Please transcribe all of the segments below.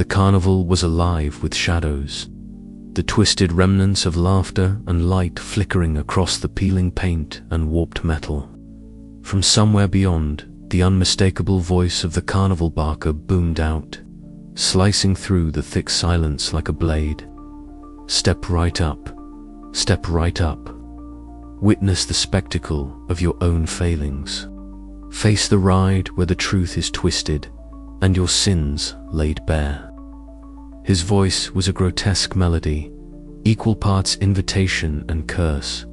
The carnival was alive with shadows, the twisted remnants of laughter and light flickering across the peeling paint and warped metal. From somewhere beyond, the unmistakable voice of the carnival barker boomed out, slicing through the thick silence like a blade. Step right up. Step right up. Witness the spectacle of your own failings. Face the ride where the truth is twisted and your sins laid bare. His voice was a grotesque melody, equal parts invitation and curse,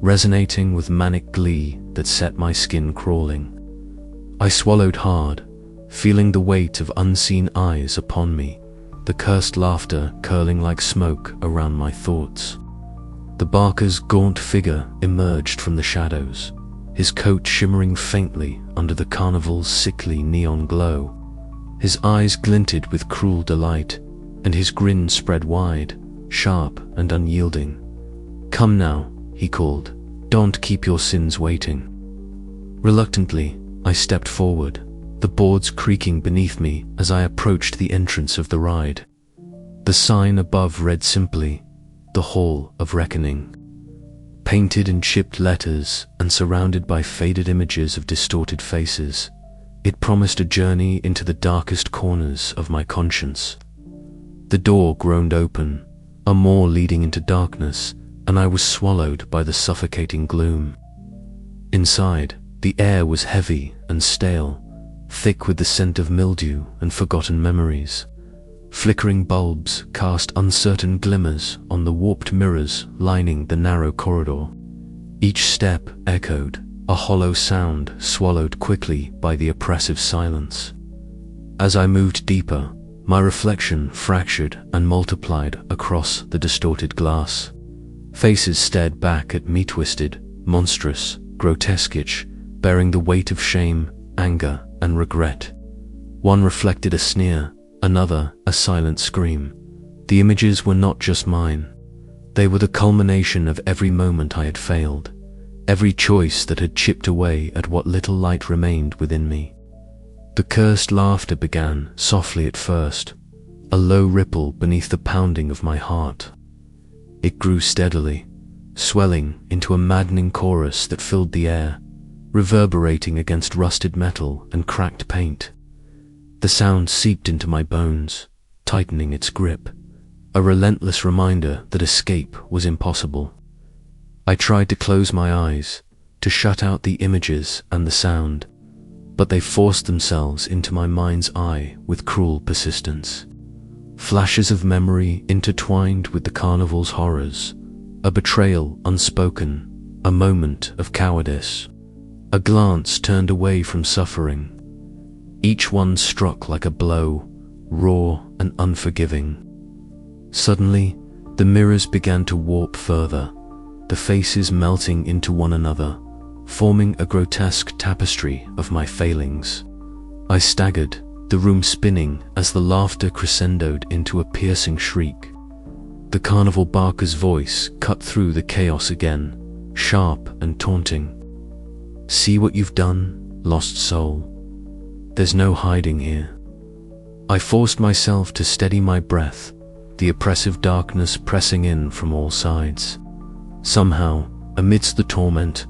resonating with manic glee that set my skin crawling. I swallowed hard, feeling the weight of unseen eyes upon me, the cursed laughter curling like smoke around my thoughts. The barker's gaunt figure emerged from the shadows, his coat shimmering faintly under the carnival's sickly neon glow. His eyes glinted with cruel delight, and his grin spread wide, sharp and unyielding. "Come now," he called. "Don't keep your sins waiting." Reluctantly, I stepped forward, the boards creaking beneath me as I approached the entrance of the ride. The sign above read simply, "The Hall of Reckoning." Painted in chipped letters and surrounded by faded images of distorted faces, it promised a journey into the darkest corners of my conscience. The door groaned open, a maw leading into darkness, and I was swallowed by the suffocating gloom. Inside, the air was heavy and stale, thick with the scent of mildew and forgotten memories. Flickering bulbs cast uncertain glimmers on the warped mirrors lining the narrow corridor. Each step echoed, a hollow sound swallowed quickly by the oppressive silence. As I moved deeper, my reflection fractured and multiplied across the distorted glass. Faces stared back at me, twisted, monstrous, grotesque, bearing the weight of shame, anger, and regret. One reflected a sneer, another a silent scream. The images were not just mine. They were the culmination of every moment I had failed, every choice that had chipped away at what little light remained within me. The cursed laughter began softly at first, a low ripple beneath the pounding of my heart. It grew steadily, swelling into a maddening chorus that filled the air, reverberating against rusted metal and cracked paint. The sound seeped into my bones, tightening its grip, a relentless reminder that escape was impossible. I tried to close my eyes, to shut out the images and the sound, but they forced themselves into my mind's eye with cruel persistence. Flashes of memory intertwined with the carnival's horrors, a betrayal unspoken, a moment of cowardice, a glance turned away from suffering. Each one struck like a blow, raw and unforgiving. Suddenly, the mirrors began to warp further, the faces melting into one another, forming a grotesque tapestry of my failings. I staggered, the room spinning as the laughter crescendoed into a piercing shriek. The carnival barker's voice cut through the chaos again, sharp and taunting. "See what you've done, lost soul. There's no hiding here." I forced myself to steady my breath, the oppressive darkness pressing in from all sides. Somehow, amidst the torment,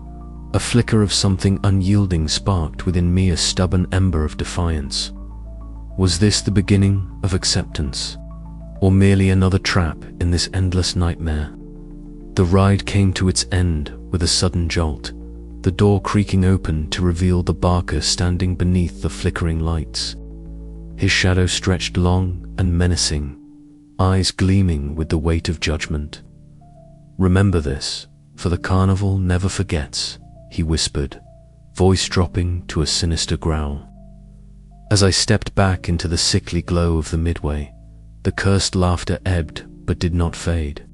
a flicker of something unyielding sparked within me, a stubborn ember of defiance. Was this the beginning of acceptance, or merely another trap in this endless nightmare? The ride came to its end with a sudden jolt, the door creaking open to reveal the barker standing beneath the flickering lights. His shadow stretched long and menacing, eyes gleaming with the weight of judgment. "Remember this, for the carnival never forgets," he whispered, voice dropping to a sinister growl. As I stepped back into the sickly glow of the midway, the cursed laughter ebbed but did not fade.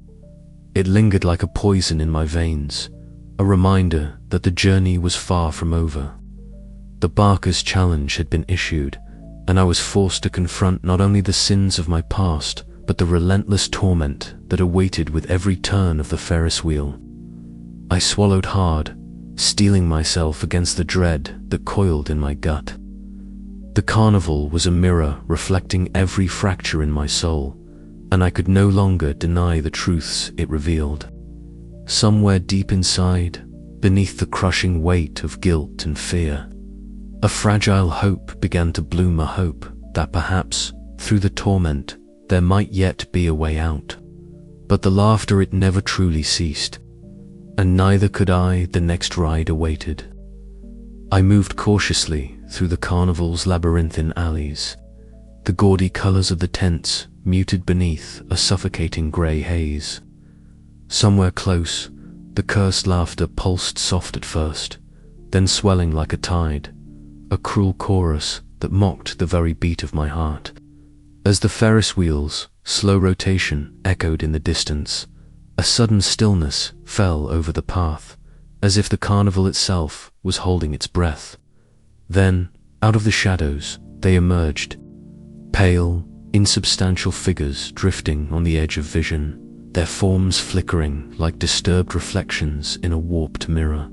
It lingered like a poison in my veins, a reminder that the journey was far from over. The barker's challenge had been issued, and I was forced to confront not only the sins of my past, but the relentless torment that awaited with every turn of the Ferris wheel. I swallowed hard, steeling myself against the dread that coiled in my gut. The carnival was a mirror reflecting every fracture in my soul, and I could no longer deny the truths it revealed. Somewhere deep inside, beneath the crushing weight of guilt and fear, a fragile hope began to bloom, a hope that perhaps, through the torment, there might yet be a way out. But the laughter, it never truly ceased, and neither could I. The next ride awaited. I moved cautiously through the carnival's labyrinthine alleys, the gaudy colors of the tents muted beneath a suffocating gray haze. Somewhere close, the cursed laughter pulsed soft at first, then swelling like a tide, a cruel chorus that mocked the very beat of my heart. As the Ferris wheel's slow rotation echoed in the distance, a sudden stillness fell over the path, as if the carnival itself was holding its breath. Then, out of the shadows, they emerged, pale, insubstantial figures drifting on the edge of vision, their forms flickering like disturbed reflections in a warped mirror.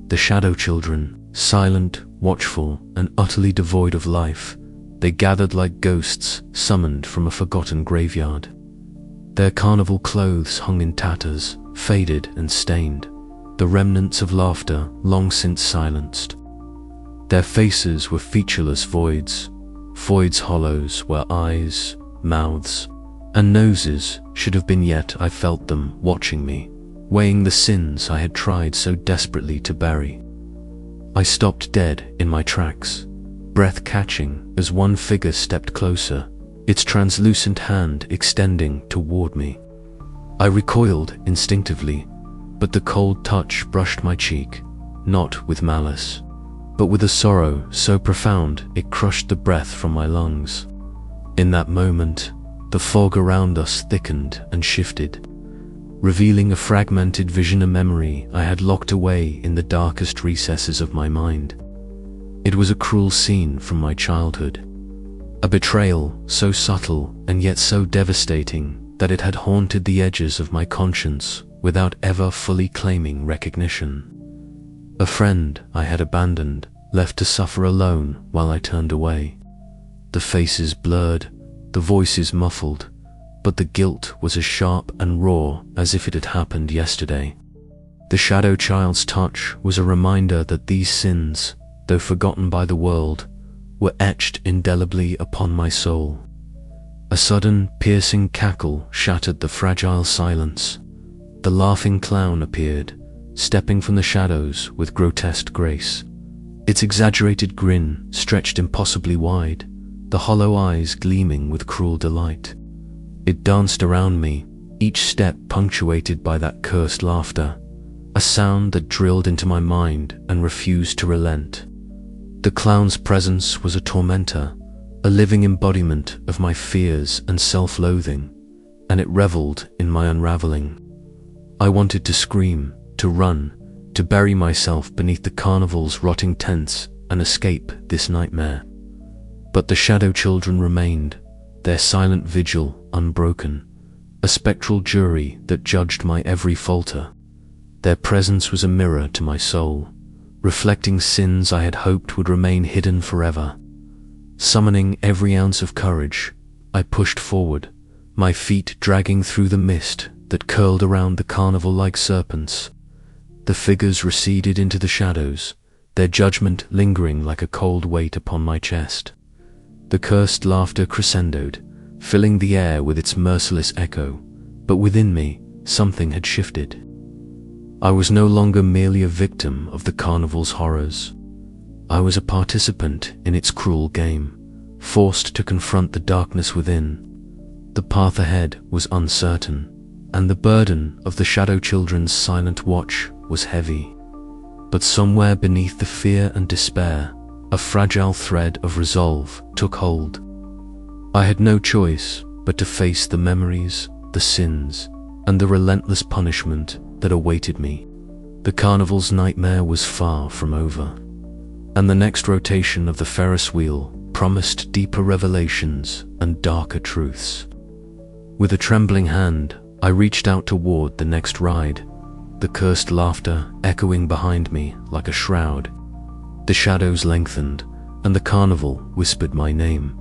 The shadow children, silent, watchful, and utterly devoid of life, they gathered like ghosts summoned from a forgotten graveyard. Their carnival clothes hung in tatters, faded and stained, the remnants of laughter long since silenced. Their faces were featureless voids hollows where eyes, mouths, and noses should have been, yet I felt them watching me, weighing the sins I had tried so desperately to bury. I stopped dead in my tracks, breath catching as one figure stepped closer, its translucent hand extending toward me. I recoiled instinctively, but the cold touch brushed my cheek, not with malice, but with a sorrow so profound it crushed the breath from my lungs. In that moment, the fog around us thickened and shifted, revealing a fragmented vision, a memory I had locked away in the darkest recesses of my mind. It was a cruel scene from my childhood, a betrayal so subtle and yet so devastating that it had haunted the edges of my conscience without ever fully claiming recognition. A friend I had abandoned, left to suffer alone while I turned away. The faces blurred, the voices muffled, but the guilt was as sharp and raw as if it had happened yesterday. The shadow child's touch was a reminder that these sins, though forgotten by the world, were etched indelibly upon my soul. A sudden, piercing cackle shattered the fragile silence. The laughing clown appeared, stepping from the shadows with grotesque grace. Its exaggerated grin stretched impossibly wide, the hollow eyes gleaming with cruel delight. It danced around me, each step punctuated by that cursed laughter, a sound that drilled into my mind and refused to relent. The clown's presence was a tormentor, a living embodiment of my fears and self-loathing, and it reveled in my unraveling. I wanted to scream, to run, to bury myself beneath the carnival's rotting tents and escape this nightmare. But the shadow children remained, their silent vigil unbroken, a spectral jury that judged my every falter. Their presence was a mirror to my soul, reflecting sins I had hoped would remain hidden forever. Summoning every ounce of courage, I pushed forward, my feet dragging through the mist that curled around the carnival like serpents. The figures receded into the shadows, their judgment lingering like a cold weight upon my chest. The cursed laughter crescendoed, filling the air with its merciless echo, but within me, something had shifted. I was no longer merely a victim of the carnival's horrors. I was a participant in its cruel game, forced to confront the darkness within. The path ahead was uncertain, and the burden of the shadow children's silent watch was heavy. But somewhere beneath the fear and despair, a fragile thread of resolve took hold. I had no choice but to face the memories, the sins, and the relentless punishment that awaited me. The carnival's nightmare was far from over, and the next rotation of the Ferris wheel promised deeper revelations and darker truths. With a trembling hand, I reached out toward the next ride, the cursed laughter echoing behind me like a shroud. The shadows lengthened, and the carnival whispered my name,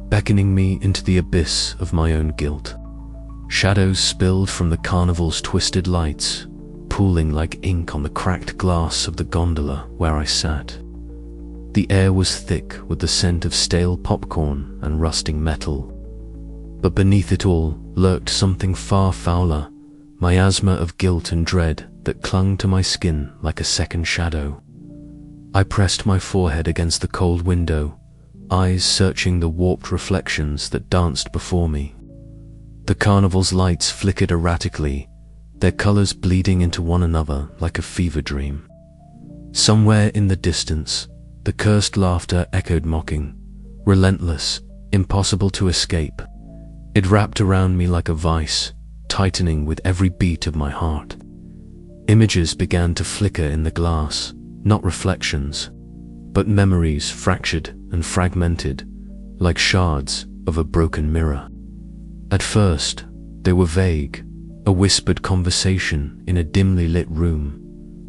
beckoning me into the abyss of my own guilt. Shadows spilled from the carnival's twisted lights, pooling like ink on the cracked glass of the gondola where I sat. The air was thick with the scent of stale popcorn and rusting metal. But beneath it all lurked something far fouler, miasma of guilt and dread that clung to my skin like a second shadow. I pressed my forehead against the cold window, eyes searching the warped reflections that danced before me. The carnival's lights flickered erratically, their colors bleeding into one another like a fever dream. Somewhere in the distance, the cursed laughter echoed mocking, relentless, impossible to escape. It wrapped around me like a vice, tightening with every beat of my heart. Images began to flicker in the glass, not reflections, but memories fractured and fragmented, like shards of a broken mirror. At first, they were vague, a whispered conversation in a dimly lit room,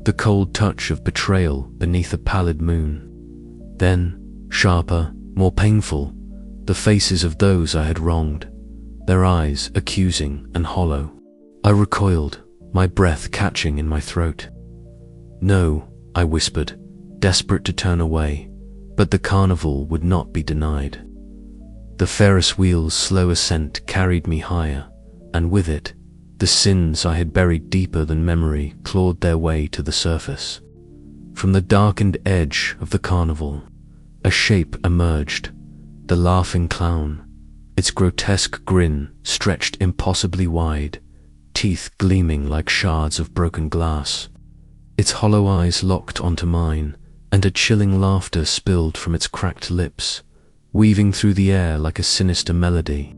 the cold touch of betrayal beneath a pallid moon. Then, sharper, more painful, the faces of those I had wronged, their eyes accusing and hollow. I recoiled, my breath catching in my throat. "No," I whispered, desperate to turn away, but the carnival would not be denied. The Ferris wheel's slow ascent carried me higher, and with it, the sins I had buried deeper than memory clawed their way to the surface. From the darkened edge of the carnival, a shape emerged, the laughing clown, its grotesque grin stretched impossibly wide, teeth gleaming like shards of broken glass. Its hollow eyes locked onto mine, and a chilling laughter spilled from its cracked lips, weaving through the air like a sinister melody.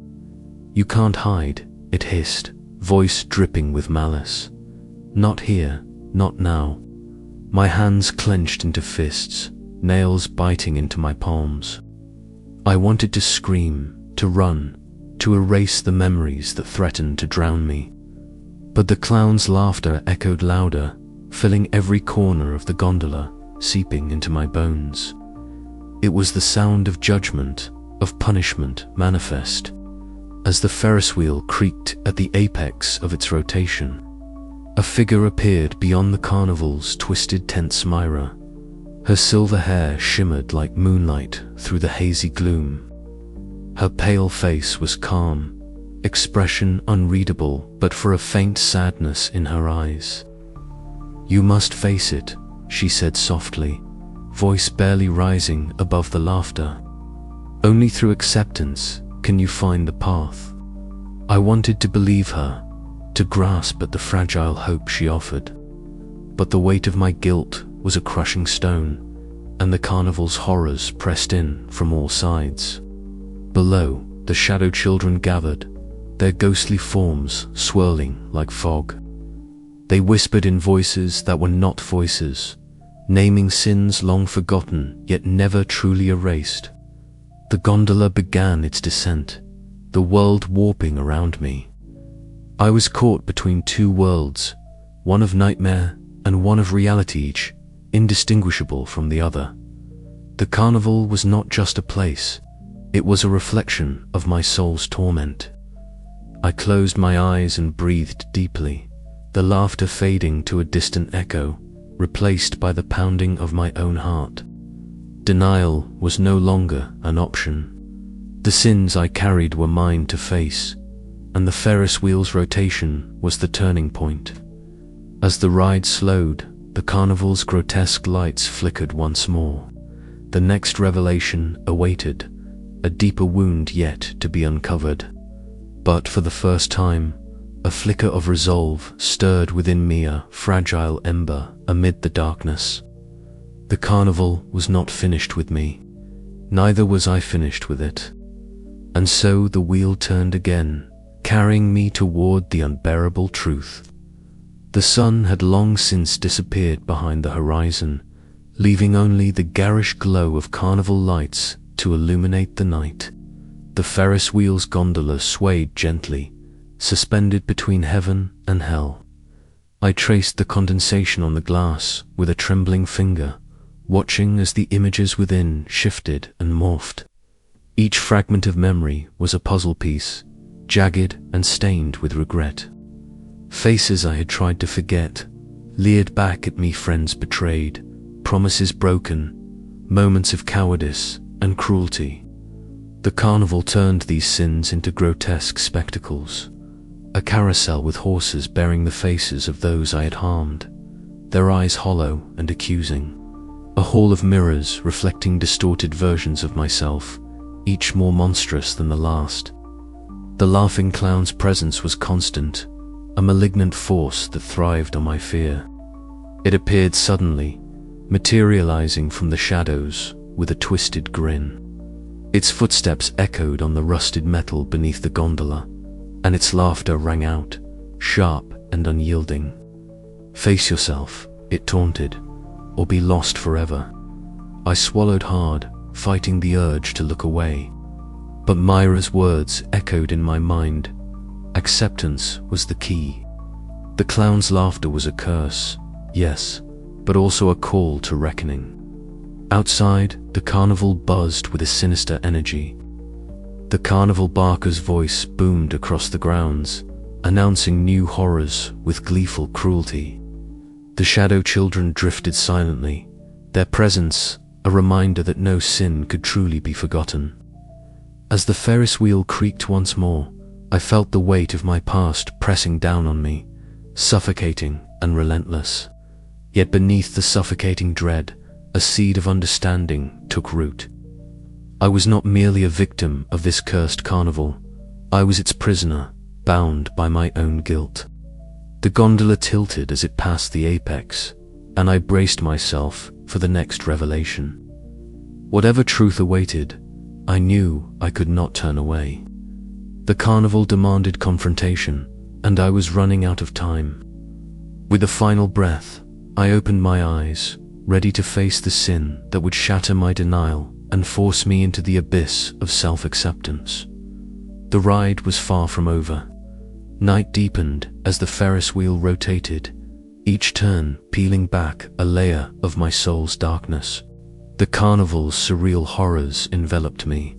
"You can't hide," it hissed, voice dripping with malice. "Not here, not now." My hands clenched into fists, nails biting into my palms. I wanted to scream, to run, to erase the memories that threatened to drown me. But the clown's laughter echoed louder, filling every corner of the gondola, seeping into my bones. It was the sound of judgment, of punishment manifest. As the Ferris wheel creaked at the apex of its rotation, a figure appeared beyond the carnival's twisted tense mirror. Her silver hair shimmered like moonlight through the hazy gloom. Her pale face was calm, expression unreadable but for a faint sadness in her eyes. "You must face it," she said softly, voice barely rising above the laughter. "Only through acceptance can you find the path." I wanted to believe her, to grasp at the fragile hope she offered. But the weight of my guilt was a crushing stone, and the carnival's horrors pressed in from all sides. Below, the shadow children gathered, their ghostly forms swirling like fog. They whispered in voices that were not voices, naming sins long forgotten yet never truly erased. The gondola began its descent, the world warping around me. I was caught between two worlds, one of nightmare and one of reality, each indistinguishable from the other. The carnival was not just a place, it was a reflection of my soul's torment. I closed my eyes and breathed deeply, the laughter fading to a distant echo, replaced by the pounding of my own heart. Denial was no longer an option. The sins I carried were mine to face, and the Ferris wheel's rotation was the turning point. As the ride slowed, the carnival's grotesque lights flickered once more. The next revelation awaited, a deeper wound yet to be uncovered. But for the first time, a flicker of resolve stirred within me, a fragile ember amid the darkness. The carnival was not finished with me, neither was I finished with it. And so the wheel turned again, carrying me toward the unbearable truth. The sun had long since disappeared behind the horizon, leaving only the garish glow of carnival lights to illuminate the night. The Ferris wheel's gondola swayed gently, suspended between heaven and hell. I traced the condensation on the glass with a trembling finger, watching as the images within shifted and morphed. Each fragment of memory was a puzzle piece, jagged and stained with regret. Faces I had tried to forget leered back at me, friends betrayed, promises broken, moments of cowardice and cruelty. The carnival turned these sins into grotesque spectacles, a carousel with horses bearing the faces of those I had harmed, their eyes hollow and accusing. A hall of mirrors reflecting distorted versions of myself, each more monstrous than the last. The laughing clown's presence was constant, a malignant force that thrived on my fear. It appeared suddenly, materializing from the shadows with a twisted grin. Its footsteps echoed on the rusted metal beneath the gondola, and its laughter rang out, sharp and unyielding. "Face yourself," it taunted, "or be lost forever." I swallowed hard, fighting the urge to look away. But Myra's words echoed in my mind. Acceptance was the key. The clown's laughter was a curse, yes, but also a call to reckoning. Outside, the carnival buzzed with a sinister energy. The carnival barker's voice boomed across the grounds, announcing new horrors with gleeful cruelty. The shadow children drifted silently, their presence a reminder that no sin could truly be forgotten. As the Ferris wheel creaked once more, I felt the weight of my past pressing down on me, suffocating and relentless. Yet beneath the suffocating dread, a seed of understanding took root. I was not merely a victim of this cursed carnival, I was its prisoner, bound by my own guilt. The gondola tilted as it passed the apex, and I braced myself for the next revelation. Whatever truth awaited, I knew I could not turn away. The carnival demanded confrontation, and I was running out of time. With a final breath, I opened my eyes, ready to face the sin that would shatter my denial and force me into the abyss of self-acceptance. The ride was far from over. Night deepened as the Ferris wheel rotated, each turn peeling back a layer of my soul's darkness. The carnival's surreal horrors enveloped me,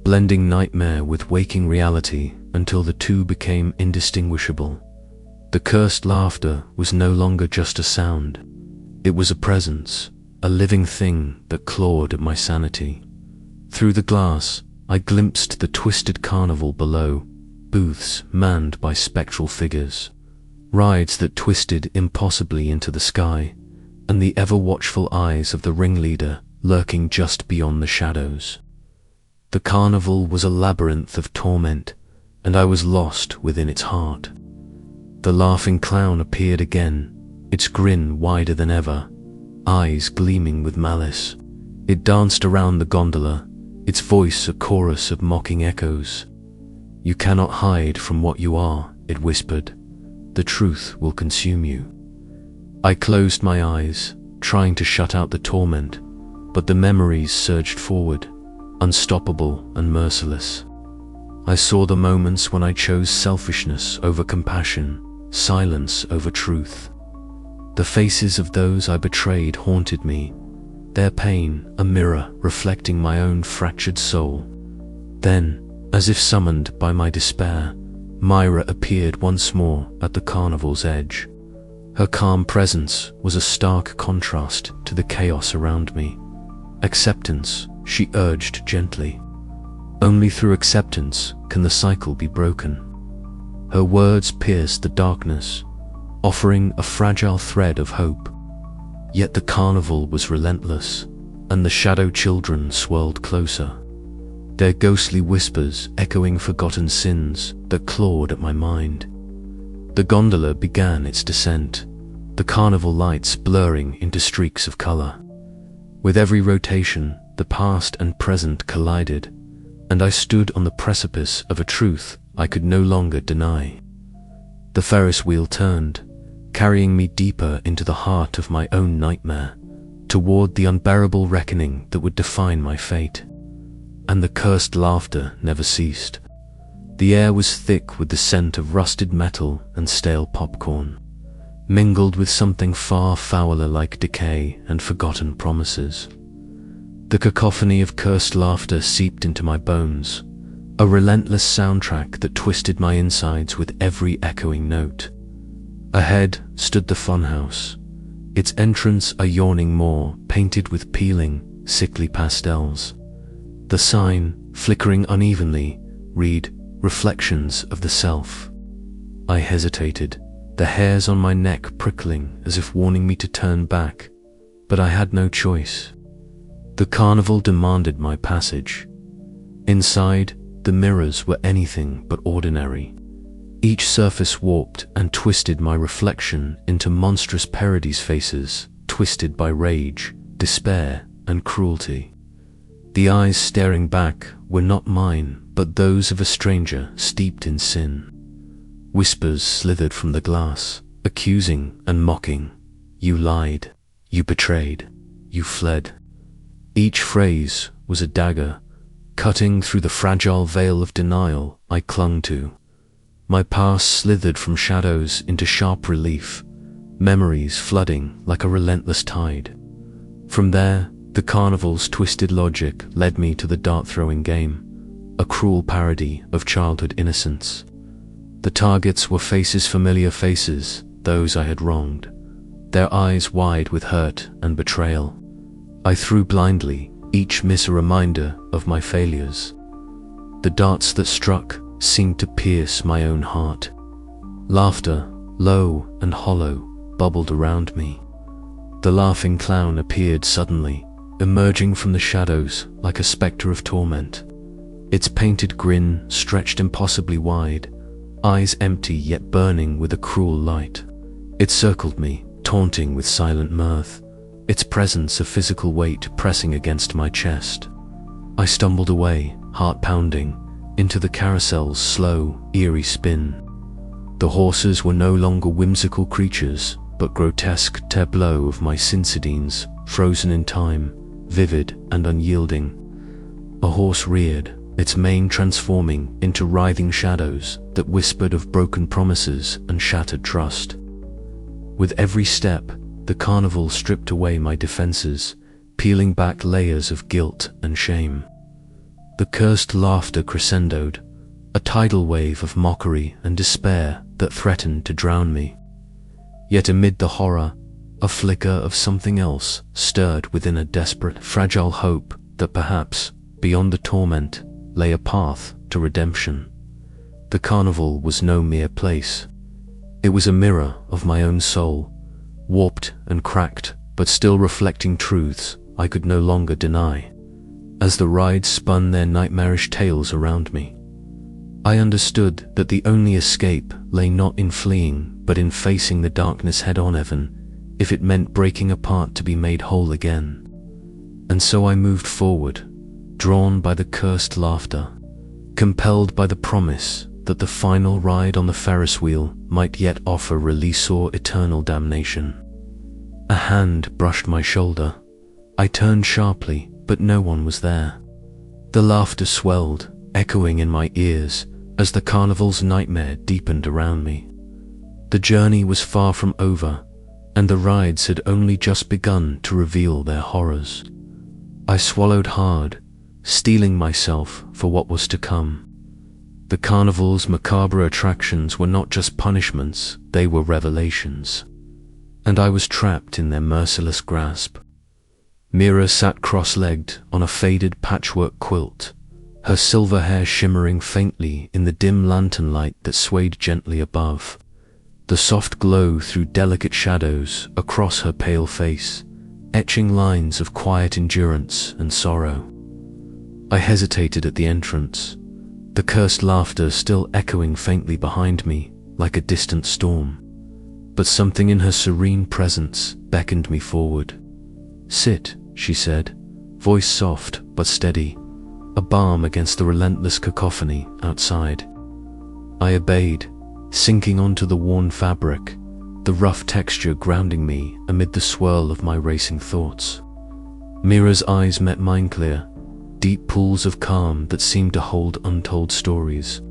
blending nightmare with waking reality until the two became indistinguishable. The cursed laughter was no longer just a sound. It was a presence, a living thing that clawed at my sanity. Through the glass, I glimpsed the twisted carnival below, booths manned by spectral figures, rides that twisted impossibly into the sky, and the ever-watchful eyes of the ringleader lurking just beyond the shadows. The carnival was a labyrinth of torment, and I was lost within its heart. The laughing clown appeared again, its grin wider than ever, eyes gleaming with malice. It danced around the gondola, its voice a chorus of mocking echoes. "You cannot hide from what you are," it whispered. "The truth will consume you." I closed my eyes, trying to shut out the torment, but the memories surged forward, unstoppable and merciless. I saw the moments when I chose selfishness over compassion, silence over truth. The faces of those I betrayed haunted me, their pain a mirror reflecting my own fractured soul. Then, as if summoned by my despair, Myra appeared once more at the carnival's edge. Her calm presence was a stark contrast to the chaos around me. "Acceptance," she urged gently. "Only through acceptance can the cycle be broken." Her words pierced the darkness, offering a fragile thread of hope. Yet the carnival was relentless, and the shadow children swirled closer, their ghostly whispers echoing forgotten sins that clawed at my mind. The gondola began its descent, the carnival lights blurring into streaks of color. With every rotation, the past and present collided, and I stood on the precipice of a truth I could no longer deny. The Ferris wheel turned, carrying me deeper into the heart of my own nightmare, toward the unbearable reckoning that would define my fate. And the cursed laughter never ceased. The air was thick with the scent of rusted metal and stale popcorn. mingled with something far fouler like decay and forgotten promises. The cacophony of cursed laughter seeped into my bones, a relentless soundtrack that twisted my insides with every echoing note. Ahead stood the funhouse, its entrance a yawning maw painted with peeling, sickly pastels. The sign, flickering unevenly, read, "Reflections of the Self." I hesitated, the hairs on my neck prickling as if warning me to turn back, but I had no choice. The carnival demanded my passage. Inside, the mirrors were anything but ordinary. Each surface warped and twisted my reflection into monstrous parodies' faces, twisted by rage, despair, and cruelty. The eyes staring back were not mine, but those of a stranger steeped in sin. Whispers slithered from the glass, accusing and mocking. "You lied. You betrayed. You fled." Each phrase was a dagger, cutting through the fragile veil of denial I clung to. My past slithered from shadows into sharp relief, memories flooding like a relentless tide. From there, the carnival's twisted logic led me to the dart-throwing game, a cruel parody of childhood innocence. The targets were familiar faces, those I had wronged, their eyes wide with hurt and betrayal. I threw blindly, each miss a reminder of my failures. The darts that struck seemed to pierce my own heart. Laughter, low and hollow, bubbled around me. The laughing clown appeared suddenly, emerging from the shadows like a spectre of torment. Its painted grin stretched impossibly wide, eyes empty yet burning with a cruel light. It circled me, taunting with silent mirth, its presence a physical weight pressing against my chest. I stumbled away, heart pounding, into the carousel's slow, eerie spin. The horses were no longer whimsical creatures, but grotesque tableaux of my syncidines, frozen in time, vivid and unyielding. A horse reared, its mane transforming into writhing shadows that whispered of broken promises and shattered trust. With every step, the carnival stripped away my defenses, peeling back layers of guilt and shame. The cursed laughter crescendoed, a tidal wave of mockery and despair that threatened to drown me. Yet amid the horror, a flicker of something else stirred within, a desperate, fragile hope that perhaps, beyond the torment, lay a path to redemption. The carnival was no mere place. It was a mirror of my own soul, warped and cracked, but still reflecting truths I could no longer deny. As the rides spun their nightmarish tales around me, I understood that the only escape lay not in fleeing, but in facing the darkness head-on, even if it meant breaking apart to be made whole again. And so I moved forward, drawn by the cursed laughter, compelled by the promise that the final ride on the Ferris wheel might yet offer release or eternal damnation. A hand brushed my shoulder. I turned sharply, but no one was there. The laughter swelled, echoing in my ears as the carnival's nightmare deepened around me. The journey was far from over, and the rides had only just begun to reveal their horrors. I swallowed hard, steeling myself for what was to come. The carnival's macabre attractions were not just punishments, they were revelations. And I was trapped in their merciless grasp. Mira sat cross-legged on a faded patchwork quilt, her silver hair shimmering faintly in the dim lantern light that swayed gently above. The soft glow threw delicate shadows across her pale face, etching lines of quiet endurance and sorrow. I hesitated at the entrance, the cursed laughter still echoing faintly behind me like a distant storm. But something in her serene presence beckoned me forward. "Sit," she said, voice soft but steady, a balm against the relentless cacophony outside. I obeyed, sinking onto the worn fabric, the rough texture grounding me amid the swirl of my racing thoughts. Mira's eyes met mine clear, deep pools of calm that seemed to hold untold stories.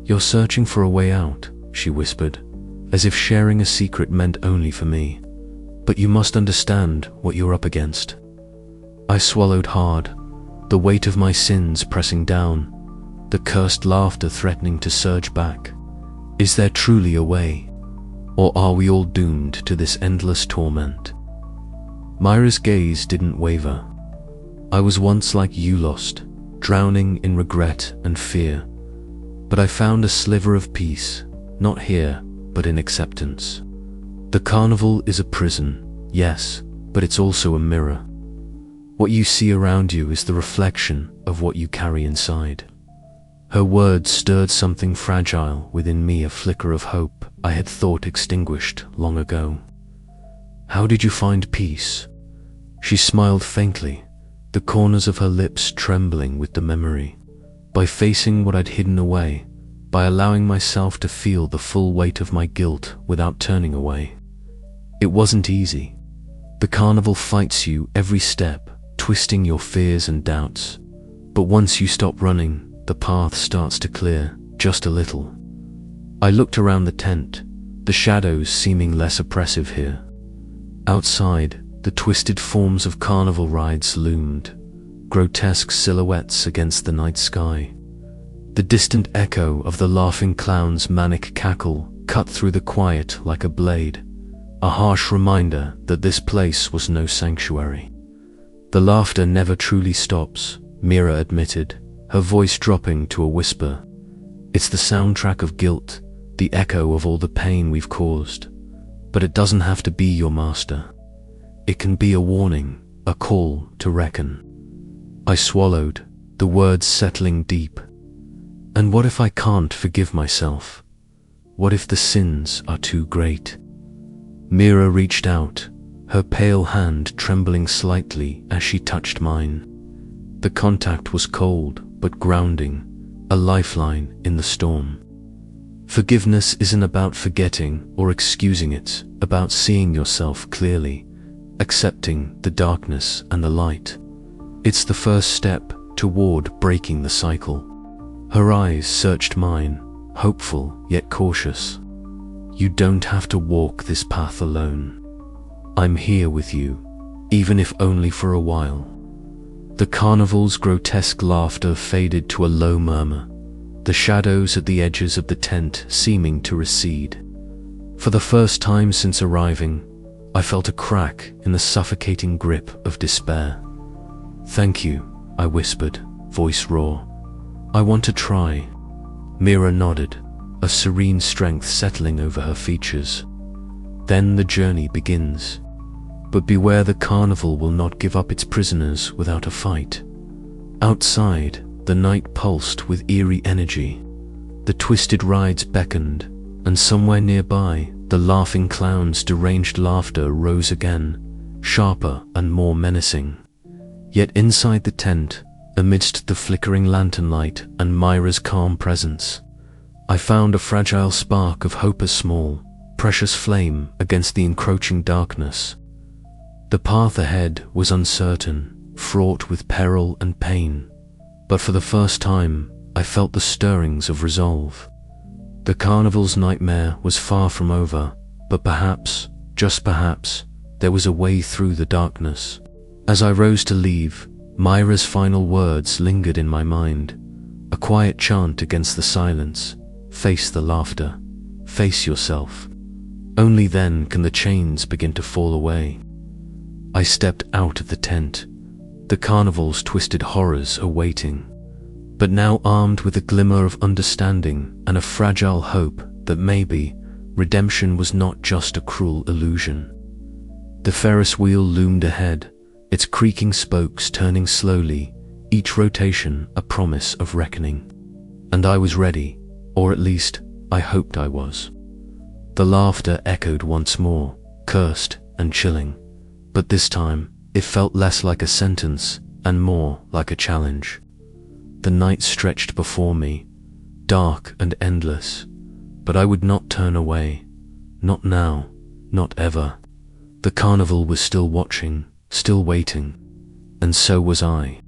"You're searching for a way out," she whispered, as if sharing a secret meant only for me. But you must understand what you're up against. I swallowed hard, the weight of my sins pressing down, the cursed laughter threatening to surge back. Is there truly a way? Or are we all doomed to this endless torment? Myra's gaze didn't waver. I was once like you, lost, drowning in regret and fear. But I found a sliver of peace, not here, but in acceptance. The carnival is a prison, yes, but it's also a mirror. What you see around you is the reflection of what you carry inside. Her words stirred something fragile within me, a flicker of hope I had thought extinguished long ago. How did you find peace? She smiled faintly, the corners of her lips trembling with the memory. By facing what I'd hidden away, by allowing myself to feel the full weight of my guilt without turning away. It wasn't easy. The carnival fights you every step, twisting your fears and doubts. But once you stop running, the path starts to clear, just a little. I looked around the tent, the shadows seeming less oppressive here. Outside, the twisted forms of carnival rides loomed, grotesque silhouettes against the night sky. The distant echo of the laughing clown's manic cackle cut through the quiet like a blade, a harsh reminder that this place was no sanctuary. The laughter never truly stops, Mira admitted, her voice dropping to a whisper. It's the soundtrack of guilt, the echo of all the pain we've caused. But it doesn't have to be your master. It can be a warning, a call to reckon. I swallowed, the words settling deep. And what if I can't forgive myself? What if the sins are too great? Mira reached out, her pale hand trembling slightly as she touched mine. The contact was cold but grounding, a lifeline in the storm. Forgiveness isn't about forgetting or excusing, it's about seeing yourself clearly, accepting the darkness and the light. It's the first step toward breaking the cycle. Her eyes searched mine, hopeful yet cautious. You don't have to walk this path alone. I'm here with you, even if only for a while. The carnival's grotesque laughter faded to a low murmur, the shadows at the edges of the tent seeming to recede. For the first time since arriving, I felt a crack in the suffocating grip of despair. "Thank you," I whispered, voice raw. "I want to try." Mira nodded, a serene strength settling over her features. "Then the journey begins. But beware, the carnival will not give up its prisoners without a fight." Outside, the night pulsed with eerie energy. The twisted rides beckoned, and somewhere nearby, the laughing clown's deranged laughter rose again, sharper and more menacing. Yet inside the tent, amidst the flickering lantern light and Myra's calm presence, I found a fragile spark of hope, a small, precious flame against the encroaching darkness. The path ahead was uncertain, fraught with peril and pain, but for the first time, I felt the stirrings of resolve. The carnival's nightmare was far from over, but perhaps, just perhaps, there was a way through the darkness. As I rose to leave, Myra's final words lingered in my mind, a quiet chant against the silence. Face the laughter. Face yourself. Only then can the chains begin to fall away. I stepped out of the tent, the carnival's twisted horrors awaiting, but now armed with a glimmer of understanding and a fragile hope that maybe redemption was not just a cruel illusion. The Ferris wheel loomed ahead, its creaking spokes turning slowly, each rotation a promise of reckoning. And I was ready, or at least I hoped I was. The laughter echoed once more, cursed and chilling, but this time it felt less like a sentence and more like a challenge. The night stretched before me, dark and endless, but I would not turn away. Not now, not ever. The carnival was still watching, still waiting, and so was I.